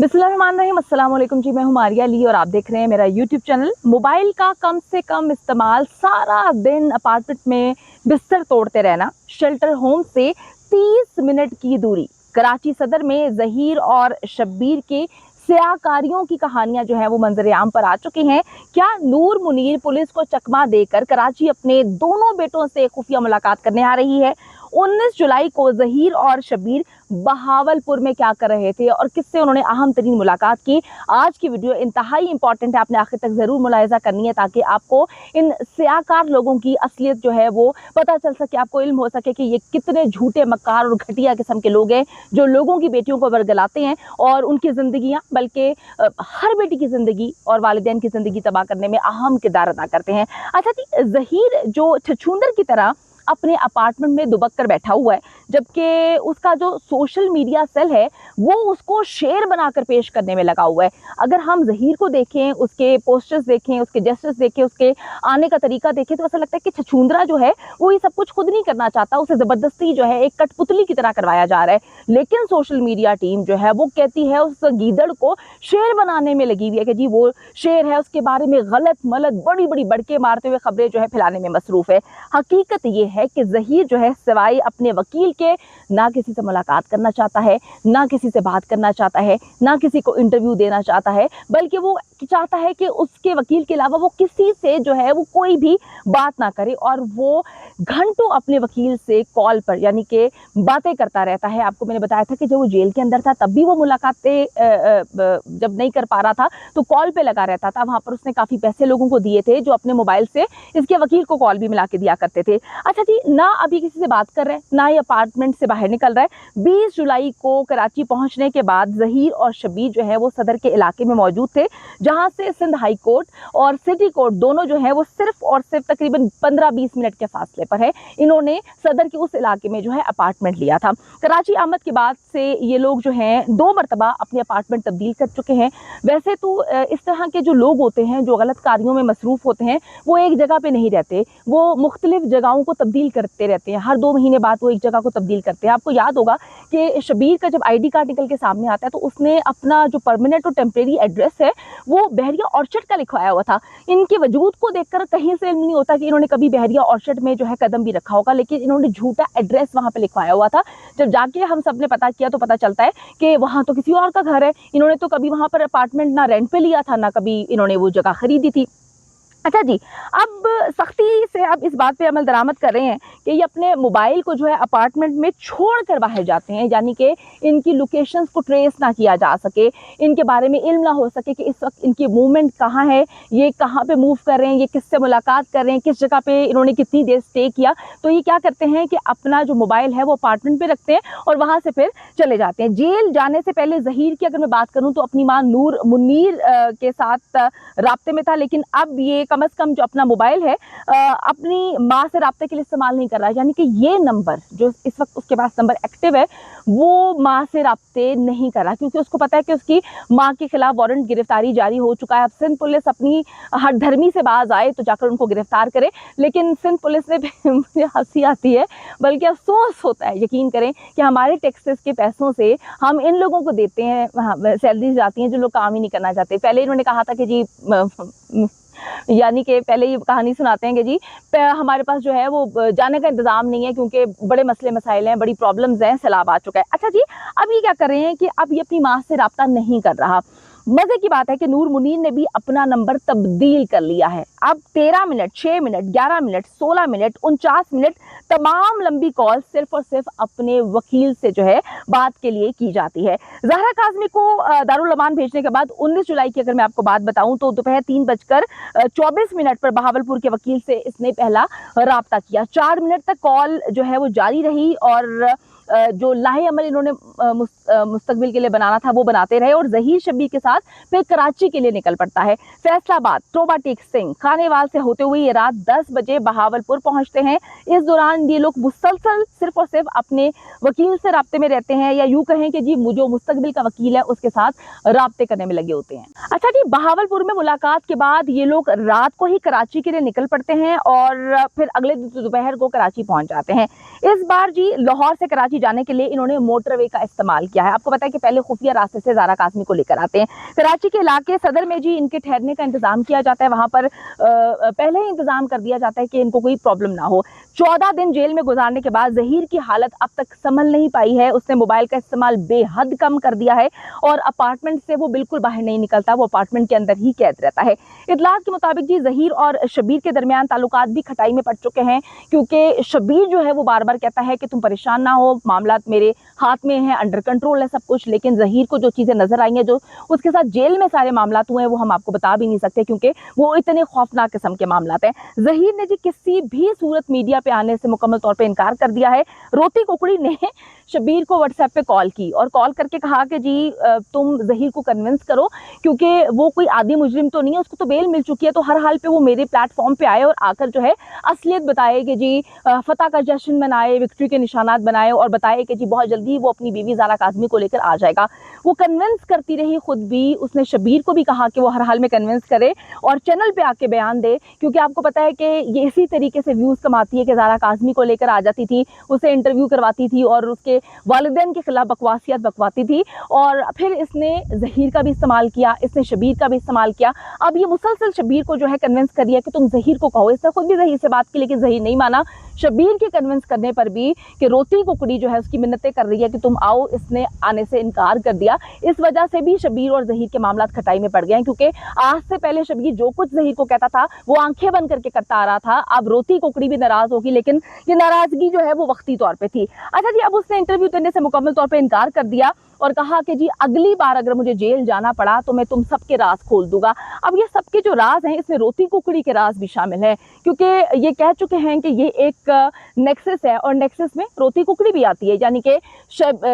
बिस्मिल्लाहिर्रहमानिर्रहीम, अस्सलाम वालेकुम जी। मैं हूँ मारिया अली और आप देख रहे हैं मेरा यूट्यूब चैनल। मोबाइल का कम से कम इस्तेमाल, सारा दिन अपार्टमेंट में बिस्तर तोड़ते रहना, शेल्टर होम से 30 मिनट की दूरी। कराची सदर में ज़हीर और शब्बीर के स्याकारियों की कहानियां जो है वो मंजर आम पर आ चुकी हैं। क्या नूर मुनीर पुलिस को चकमा देकर कराची अपने दोनों बेटों से खुफिया मुलाकात करने आ रही है? 19 जुलाई को ज़हीर और शब्बीर बहावलपुर में क्या कर रहे थे और किससे उन्होंने अहम तरीन मुलाकात की? आज की वीडियो इंतहाई इंपॉर्टेंट है, आपने आखिर तक जरूर मुलाहिजा करनी है ताकि आपको इन स्याकार लोगों की असलियत जो है वो पता चल सके, आपको इल्म हो सके कि ये कितने झूठे, मक्कार और घटिया किस्म के लोग हैं जो लोगों की बेटियों को वर्गलाते हैं और उनकी जिंदगियां, बल्कि हर बेटी की जिंदगी और वालिदैन की जिंदगी तबाह करने में अहम किरदार अदा करते हैं। अच्छा जी, ज़हीर जो छछूंदर की तरह अपने अपार्टमेंट में दुबक कर बैठा हुआ है, जबकि उसका जो सोशल मीडिया सेल है वो उसको शेर बनाकर पेश करने में लगा हुआ है। अगर हम ज़हीर को देखें, उसके पोस्टर्स देखें, उसके जेस्चर्स देखें, उसके आने का तरीका देखें, तो ऐसा लगता है कि छछूंदरा जो है वो ये सब कुछ खुद नहीं करना चाहता, उसे ज़बरदस्ती जो है एक कठपुतली की तरह करवाया जा रहा है। लेकिन सोशल मीडिया टीम जो है वो कहती है, उस गीदड़ को शेर बनाने में लगी हुई है कि जी वो शेर है, उसके बारे में गलत मलत बड़ी बड़ी बड़के मारते हुए खबरें जो है फैलाने में मसरूफ है। हकीकत ये है कि ज़हीर जो है सिवाय अपने वकील के ना किसी से मुलाकात करना चाहता है, ना किसी से बात करना चाहता है, ना किसी को इंटरव्यू देना चाहता है, बल्कि वो चाहता है कि उसके वकील के अलावा वो किसी से जो है वो कोई भी बात ना करे और वो घंटों अपने वकील से कॉल पर यानी कि बातें करता रहता है। आपको मैंने बताया था कि जब वो जेल के अंदर था तब भी वो मुलाकातें जब नहीं कर पा रहा था तो कॉल पे लगा रहता था। वहां पर उसने काफ़ी पैसे लोगों को दिए थे जो अपने मोबाइल से इसके वकील को कॉल भी मिला के दिया करते थे। अच्छा जी, ना अभी किसी से बात कर रहे हैं, ना ही अपार्टमेंट से बाहर निकल रहा है। 20 जुलाई को कराची पहुंचने के बाद ज़हीर और शब्बीर जो है वो सदर के इलाके में मौजूद थे, जहां से सिंध हाई कोर्ट और सिटी कोर्ट दोनों जो है वो सिर्फ और सिर्फ तकरीबन 15-20 मिनट के फासले पर है। इन्होंने सदर के उस इलाके में जो है अपार्टमेंट लिया था। कराची आमद के बाद से ये लोग जो हैं 2 मरतबा अपने अपार्टमेंट तब्दील कर चुके हैं। वैसे तो इस तरह के जो लोग होते हैं जो गलत कार्यों में मसरूफ होते हैं वो एक जगह पे नहीं रहते, वो मुख्तलिफ जगहों को तब्दील करते रहते हैं। हर 2 महीने बाद वो एक जगह को तब्दील करते हैं। आपको याद होगा कि शब्बीर का जब ID कार्ड निकल के सामने आता है तो उसने अपना जो परमानेंट और टेम्परेरी एड्रेस है वो बहरिया ऑर्चर्ड का लिखवाया हुआ था। इनके वजूद को देखकर कहीं से इल्म नहीं होता कि इन्होंने कभी बहरिया ऑर्चर्ड में जो है कदम भी रखा होगा, लेकिन इन्होंने झूठा एड्रेस वहां पर लिखवाया हुआ था। जब जाके हम सब ने पता किया तो पता चलता है कि वहां तो किसी और का घर है। इन्होंने तो कभी वहां पर अपार्टमेंट ना रेंट पे लिया था, ना कभी इन्होंने वो जगह खरीदी थी। अच्छा जी, अब सख्ती से अब इस बात पे अमल दरामद कर रहे हैं कि ये अपने मोबाइल को जो है अपार्टमेंट में छोड़ कर बाहर जाते हैं, यानी कि इनकी लोकेशंस को ट्रेस ना किया जा सके, इनके बारे में इल्म ना हो सके कि इस वक्त इनकी मूवमेंट कहाँ है, ये कहाँ पे मूव कर रहे हैं, ये किससे मुलाकात कर रहे हैं, किस जगह पे इन्होंने कितनी देर स्टे किया। तो ये क्या करते हैं कि अपना जो मोबाइल है वो अपार्टमेंट पे रखते हैं और वहाँ से फिर चले जाते हैं। जेल जाने से पहले ज़हीर की अगर मैं बात करूँ तो अपनी माँ नूर मुनीर के साथ राब्ते में था, लेकिन अब ये कम अज़ कम जो अपना मोबाइल है अपनी माँ से राब्ते के लिए इस्तेमाल नहीं कर रहा है, यानी कि ये नंबर जो इस वक्त उसके पास नंबर एक्टिव है वो माँ से राब्ते नहीं कर रहा, क्योंकि उसको पता है कि उसकी माँ के खिलाफ वारंट गिरफ्तारी जारी हो चुका है। अब सिंध पुलिस अपनी हरधर्मी से बाज आए तो जाकर उनको गिरफ्तार करे, लेकिन सिंध पुलिस ने मुझे हंसी आती है, बल्कि अफसोस होता है। यकीन करें कि हमारे टैक्सेस के पैसों से हम इन लोगों को देते हैं, सैलरी जाती हैं जो लोग काम ही नहीं करना चाहते। पहले इन्होंने कहा था कि जी यानी कि पहले ये कहानी सुनाते हैं कि जी हमारे पास जो है वो जाने का इंतजाम नहीं है क्योंकि बड़े मसले मसाइल हैं, बड़ी प्रॉब्लम्स हैं, सैलाब आ चुका है। अच्छा जी, अब ये क्या कर रहे हैं कि अब ये अपनी माँ से राब्ता नहीं कर रहा। मजे की बात है कि नूर मुनीर ने भी अपना नंबर तब्दील कर लिया है। अब 13 minute, 6 minute, 11 minute, 16 minute, 49 minute तमाम लंबी कॉल सिर्फ और सिर्फ अपने वकील से जो है बात के लिए की जाती है। ज़हरा काज़मी को दारुल अमान भेजने के बाद 19 जुलाई की अगर मैं आपको बात बताऊं तो दोपहर 3:24 पर बहावलपुर के वकील से इसने पहला राब्ता किया। 4 मिनट तक कॉल जो है वो जारी रही और जो लाहे अमल इन्होंने मुस्तकबिल के लिए बनाना था वो बनाते रहे और ज़हीर शब्बीर के साथ फिर कराची के लिए निकल पड़ता है। फैसलाबाद, तोबा टेक सिंह, खानेवाल से होते हुए ये रात 10 बजे बहावलपुर पहुंचते हैं। इस दौरान ये लोग मुसलसल सिर्फ और सिर्फ अपने वकील से राब्ते में रहते हैं, या यूँ कहें कि जी जो मुस्तकबिल का वकील है उसके साथ राब्ते करने में लगे होते हैं। अच्छा जी, बहावलपुर में मुलाकात के बाद ये लोग रात को ही कराची के लिए निकल पड़ते हैं और फिर अगले दोपहर को कराची पहुंच जाते हैं। इस बार जी लाहौर से कराची जाने के लिए इन्होंने मोटरवे का इस्तेमाल किया है। आपको पता है कि पहले खुफिया रास्ते से ज़ारा काज़मी को लेकर आते हैं। कराची के इलाके सदर में जी इनके ठहरने का इंतज़ाम किया जाता है। वहाँ पर पहले ही इंतज़ाम कर दिया जाता है कि इनको कोई प्रॉब्लम ना हो। 14 दिन जेल में गुजारने के बाद ज़हीर की हालत अब तक संभल नहीं पाई है। उसने मोबाइल का इस्तेमाल बेहद कम कर दिया है और अपार्टमेंट से वो बिल्कुल बाहर नहीं निकलता, वो अपार्टमेंट के अंदर ही कैद रहता है। इतलात के मुताबिक जी ज़हीर और शबीर के दरमियान ताल्लुकात भी खटाई में पड़ चुके हैं, क्योंकि शबीर जो है वो बार बार कहता है कि तुम परेशान ना हो, मामला मेरे हाथ में है, अंडर कंट्रोल है सब कुछ। लेकिन ज़हीर को जो चीज़ें नजर आई हैं, जो उसके साथ जेल में सारे मामला हुए हैं, वो हम आपको बता भी नहीं सकते, क्योंकि वो इतने खौफनाक किस्म के मामला हैं। ज़हीर ने जी किसी भी सूरत मीडिया पे आने से मुकम्मल तौर पे इनकार कर दिया है। रोती कुकड़ी ने शबीर को व्हाट्सएप पे कॉल की और कॉल करके कहा कि जी तुम ज़हीर को कन्विंस करो, क्योंकि वो कोई आदि मुजरिम तो नहीं है, उसको तो बेल मिल चुकी है, तो हर हाल पे वो मेरे प्लेटफॉर्म पे आए और आकर जो है असलियत बताए कि जी फतह का जश्न मनाए, विक्ट्री के निशानात बनाए और बताए कि जी बहुत जल्दी वो अपनी बीवी ज़ारा काज़मी को लेकर आ जाएगा। वो कन्विंस करती रही खुद भी। उसने शबीर को भी कहा कि वो हर हाल में कन्विंस करे और चैनल पे आके बयान दे, क्योंकि आपको पता है कि ये इसी तरीके से व्यूज़ कमाती है कि ज़ारा काज़मी को लेकर आ जाती थी, उसे इंटरव्यू करवाती थी और उसके वालिदैन के खिलाफ बकवासियत बकवाती थी। और फिर इसने ज़हीर का भी इस्तेमाल किया, इसने शबीर का भी इस्तेमाल किया। अब ये मुसलसल शबीर को जो है कन्विंस कर दिया कि तुम ज़हीर को कहो। इसने खुद भी ज़हीर से बात की, लेकिन ज़हीर नहीं माना। शबीर के कन्विंस करने पर भी कि रोती कुकड़ी जो है उसकी मिन्नतें कर रही है कि तुम आओ, इसने आने से इनकार कर दिया। इस वजह से भी शबीर और ज़हीर के मामला खटाई में पड़ गए हैं, क्योंकि आज से पहले शबीर जो कुछ ज़हीर को कहता था वो आंखें बंद करके करता आ रहा था। अब रोती कुकड़ी भी नाराज होगी, लेकिन ये नाराजगी जो है वो वक्ती तौर पे थी। अच्छा जी, अब उसने इंटरव्यू देने से मुकम्मल तौर पे इनकार कर दिया और कहा कि जी अगली बार अगर मुझे जेल जाना पड़ा तो मैं तुम सबके राज खोल दूंगा। अब ये सबके जो राज हैं, इसमें रोती कुकड़ी के राज भी शामिल है, क्योंकि ये कह चुके हैं कि ये एक नेक्सस है और नेक्सस में रोती कुकड़ी भी आती है। यानी कि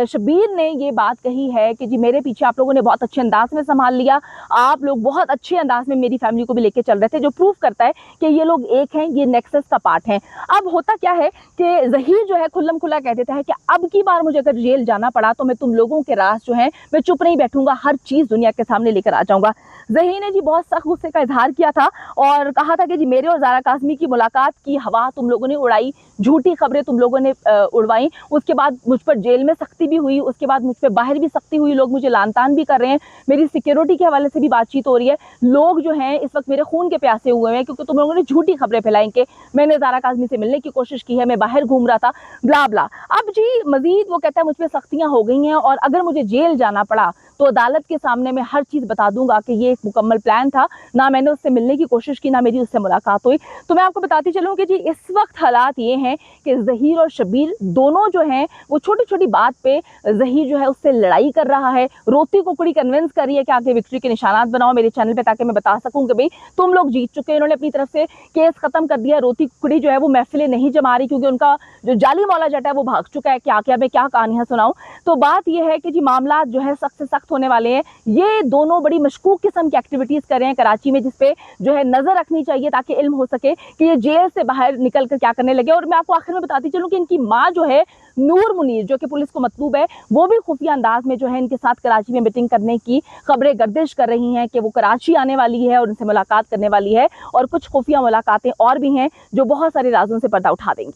शबीर ने ये बात कही है कि जी मेरे पीछे आप लोगों ने बहुत अच्छे अंदाज में संभाल लिया, आप लोग बहुत अच्छे अंदाज में मेरी फैमिली को भी लेके चल रहे थे, जो प्रूफ करता है कि ये लोग एक हैं, ये नेक्सस का पार्ट है। अब होता क्या है कि ज़हीर जो है खुल्लम खुल्ला कह देता है कि अब की बार मुझे अगर जेल जाना पड़ा तो मैं तुम लोगों के राज जो है मैं चुप नहीं बैठूंगा, हर चीज दुनिया के सामने लेकर आ जाऊंगा। ज़हीर ने जी बहुत सख्त गुस्से का इजहार किया था और कहा था कि जी मेरे और ज़ारा काज़मी की मुलाकात की हवा तुम लोगों ने उड़ाई, झूठी खबरें तुम लोगों ने उड़वाई। उसके बाद मुझ पर जेल में सख्ती भी हुई, उसके बाद मुझ पर बाहर भी सख्ती हुई, लोग मुझे लान तान भी कर रहे हैं, मेरी सिक्योरिटी के हवाले से भी बातचीत हो रही है। लोग जो हैं इस वक्त मेरे खून के प्यासे हुए हैं, क्योंकि तुम लोगों ने झूठी खबरें फैलाई कि मैंने ज़ारा काज़मी से मिलने की कोशिश की है, मैं बाहर घूम रहा था, ब्ला ब्ला। अब जी मजीद वो कहता है मुझ पर सख्तियां हो गई हैं और अगर मुझे जेल जाना पड़ा तो अदालत के सामने मैं हर चीज़ बता दूंगा कि ये एक मुकम्मल प्लान था, ना मैंने उससे मिलने की कोशिश की, ना मेरी उससे मुलाकात हुई। तो मैं आपको बताती चलूँ कि जी इस वक्त हालात ये हैं कि ज़हीर और शबीर दोनों जो हैं वो छोटी छोटी बात पे ज़हीर जो है उससे लड़ाई कर रहा है। रोती कुकड़ी कन्विंस कर रही है कि आगे विक्ट्री के निशानात बनाओ मेरे चैनल पे, ताकि मैं बता सकूँ कि भाई तुम लोग जीत चुके हैं। इन्होंने अपनी तरफ से केस खत्म कर दिया। रोती कुकड़ी जो है वो महफिलें नहीं जमा रही, क्योंकि उनका जो जाली मौला जट है वो भाग चुका है। क्या क्या मैं क्या कहानियां सुनाऊं। तो बात यह है कि जी मामला जो है सख्त से सख्त होने वाले हैं। ये दोनों बड़ी मशकूक किस्म की एक्टिविटीज कर रहे हैं कराची में, जिसपे जो है नजर रखनी चाहिए ताकि इल्म हो सके कि ये जेल से बाहर निकल कर क्या करने लगे। और मैं आपको आखिर में बताती चलूं कि इनकी माँ जो है नूर मुनीर, जो कि पुलिस को मतलूब है, वो भी खुफिया अंदाज में जो है इनके साथ कराची में मीटिंग करने की खबरें गर्दिश कर रही हैं कि वो कराची आने वाली है और उनसे मुलाकात करने वाली है। और कुछ खुफिया मुलाकातें और भी हैं जो बहुत सारे राजों से पर्दा उठा देंगी।